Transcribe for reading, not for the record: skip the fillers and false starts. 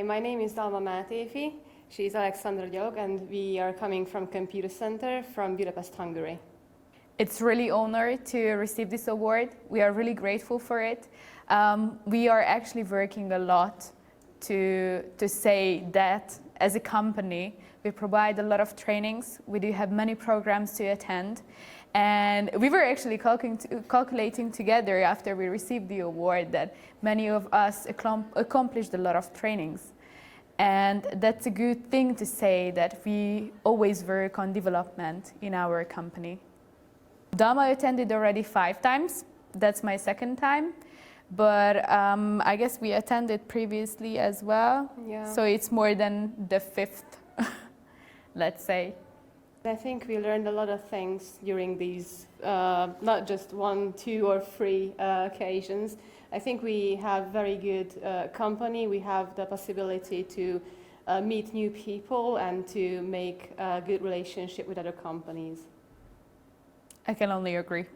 My name is Dalma. She's Alexandra Gyalog, and we are coming from Computacenter from Budapest, Hungary. It's really honored to receive this award. We are really grateful for it. We are actually working a lot to say that as a company, we provide a lot of trainings. We do have many programs to attend. And we were actually calculating together after we received the award that many of us accomplished a lot of trainings. And that's a good thing to say that we always work on development in our company. Dalma attended already 5 times. That's my 2nd time. But I guess we attended previously as well. Yeah. So it's more than the 5th, let's say. I think we learned a lot of things during these, not just 1, 2, or 3 occasions. I think we have very good company. We have the possibility to meet new people and to make a good relationship with other companies. I can only agree.